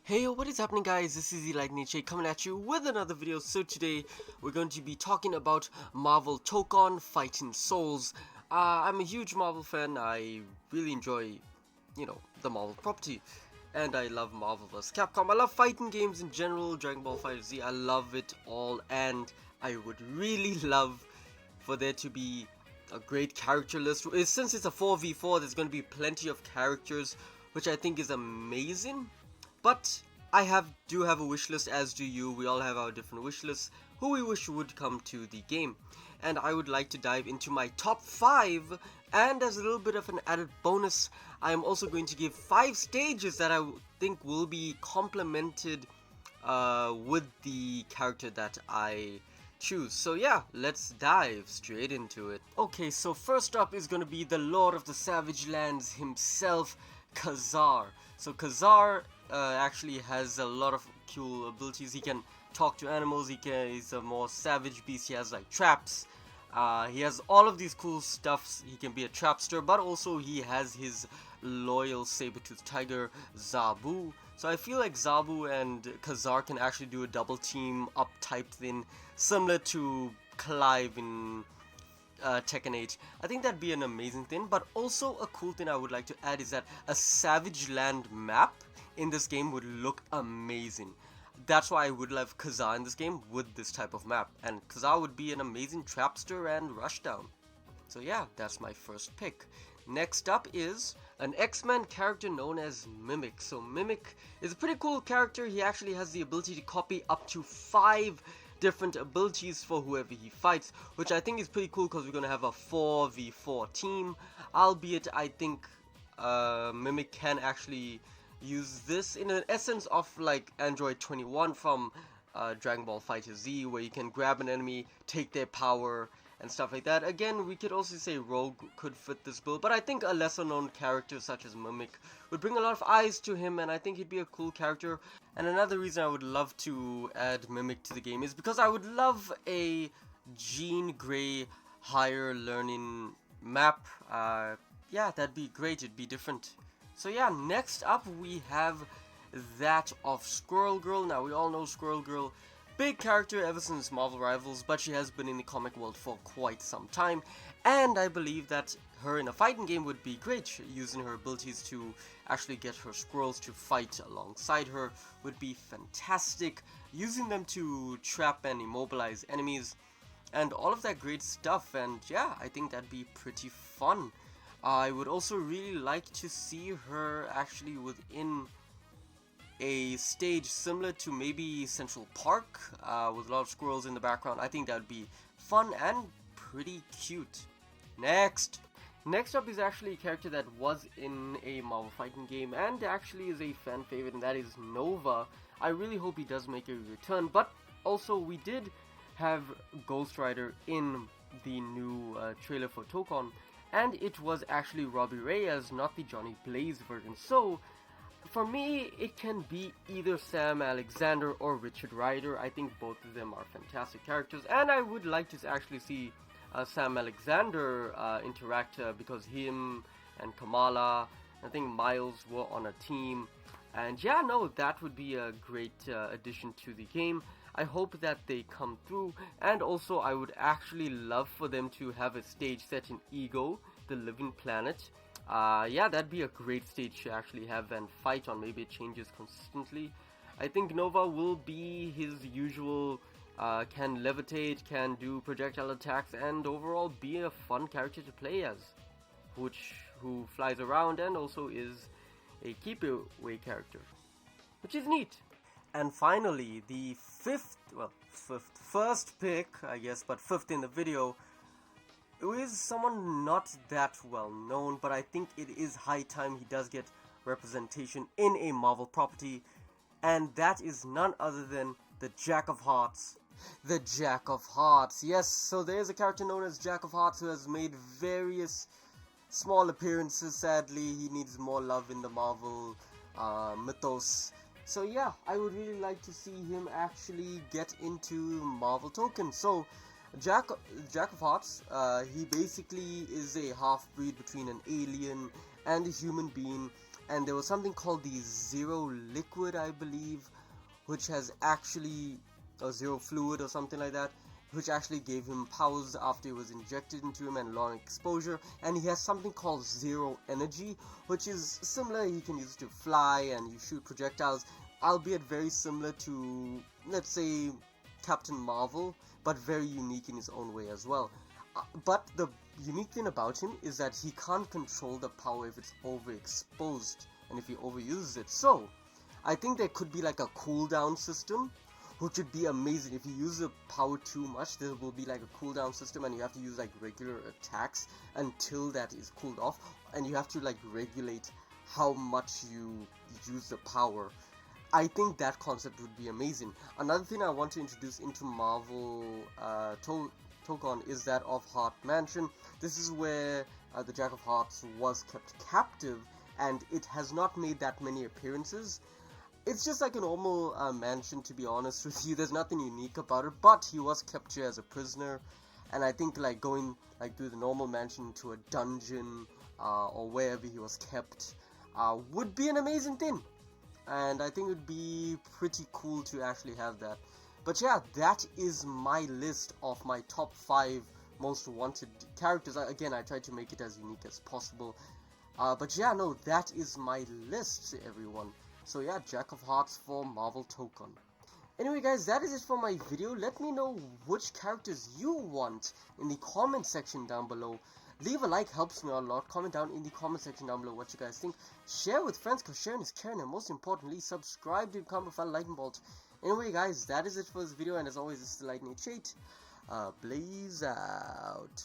Hey yo, what is happening guys? This is Niche coming at you with another video. So today we're going to be talking about Marvel Tokon Fighting Souls. I'm a huge Marvel fan. I really enjoy, the Marvel property. And I love Marvel vs. Capcom. I love fighting games in general, Dragon Ball FighterZ. I love it all, and I would really love for there to be a great character list. Since it's a 4v4, there's going to be plenty of characters, which I think is amazing. But I do have a wish list, as do you. We all have our different wish lists who we wish would come to the game. And I would like to dive into my top 5, and as a little bit of an added bonus, I am also going to give 5 stages that I think will be complemented with the character that I choose. So yeah, let's dive straight into it. Okay, so first up is going to be the Lord of the Savage Lands himself, Khazar. So Khazar actually has a lot of cool abilities. He can talk to animals, he's a more savage beast, he has like traps, he has all of these cool stuffs. He can be a trapster, but also he has his loyal saber-toothed tiger, Zabu. So I feel like Zabu and Khazar can actually do a double team up type thing, similar to Clive in Tekken 8. I think that'd be an amazing thing. But also a cool thing I would like to add is that a Savage Land map in this game would look amazing. That's why I would love Khazar in this game with this type of map, and Khazar would be an amazing trapster and rushdown. So yeah, that's my first pick. Next up is an X-Men character known as Mimic. So Mimic is a pretty cool character. He actually has the ability to copy up to 5 different abilities for whoever he fights, which I think is pretty cool because we're going to have a 4v4 team, albeit I think Mimic can actually use this in an essence of like Android 21 from Dragon Ball FighterZ, where you can grab an enemy, take their power and stuff like that. Again, we could also say Rogue could fit this build, but I think a lesser known character such as Mimic would bring a lot of eyes to him, and I think he'd be a cool character. And another reason I would love to add Mimic to the game is because I would love a Jean Grey higher learning map. Yeah, that'd be great, it'd be different. So yeah, next up we have that of Squirrel Girl. Now we all know Squirrel Girl, big character ever since Marvel Rivals, but she has been in the comic world for quite some time, and I believe that her in a fighting game would be great. Using her abilities to actually get her squirrels to fight alongside her would be fantastic. Using them to trap and immobilize enemies and all of that great stuff, and yeah, I think that'd be pretty fun. I would also really like to see her actually within a stage similar to maybe Central Park, with a lot of squirrels in the background. I think that would be fun and pretty cute. Next up is actually a character that was in a Marvel fighting game and actually is a fan favorite, and that is Nova. I really hope he does make a return, but also we did have Ghost Rider in the new trailer for Tokon, and it was actually Robbie Reyes, not the Johnny Blaze version. So for me, it can be either Sam Alexander or Richard Rider. I think both of them are fantastic characters, and I would like to actually see Sam Alexander interact, because him and Kamala, I think Miles were on a team, and yeah, no, that would be a great addition to the game. I hope that they come through, and also I would actually love for them to have a stage set in Ego, the living planet. Yeah, that'd be a great stage to actually have and fight on. Maybe it changes consistently. I think Nova will be his usual, can levitate, can do projectile attacks, and overall be a fun character to play as, who flies around and also is a keep away character, which is neat. And finally, the first pick, I guess, but fifth in the video, is someone not that well known, but I think it is high time he does get representation in a Marvel property, and that is none other than the Jack of Hearts. The Jack of Hearts, yes, so there's a character known as Jack of Hearts who has made various small appearances. Sadly, he needs more love in the Marvel mythos. So yeah, I would really like to see him actually get into Marvel Tokon. So Jack of Hearts, he basically is a half-breed between an alien and a human being and there was something called the Zero Liquid, I believe, which has actually, or Zero Fluid or something like that, which actually gave him powers after it was injected into him and long exposure. And he has something called Zero Energy, which is similar. He can use it to fly and you shoot projectiles, albeit very similar to, let's say, Captain Marvel, but very unique in his own way as well. But the unique thing about him is that he can't control the power if it's overexposed and if he overuses it. So I think there could be like a cooldown system, which would be amazing. If you use the power too much, there will be like a cooldown system and you have to use like regular attacks until that is cooled off, and you have to like regulate how much you use the power. I think that concept would be amazing. Another thing I want to introduce into Marvel Tokon is that of Heart Mansion. This is where the Jack of Hearts was kept captive, and it has not made that many appearances. It's just like a normal mansion, to be honest with you. There's nothing unique about it, but he was kept here as a prisoner, and I think like going like through the normal mansion to a dungeon or wherever he was kept would be an amazing thing, and I think it would be pretty cool to actually have that. But yeah, that is my list of my top 5 most wanted characters. Again, I tried to make it as unique as possible. But yeah, no, that is my list, everyone. So yeah, Jack of Hearts for Marvel Tokon. Anyway guys, that is it for my video. Let me know which characters you want in the comment section down below. Leave a like, helps me a lot. Comment down in the comment section down below what you guys think. Share with friends, because sharing is caring. And most importantly, subscribe to become a lightning bolt. Anyway guys, that is it for this video. And as always, this is the Lightning 8. Blaze out.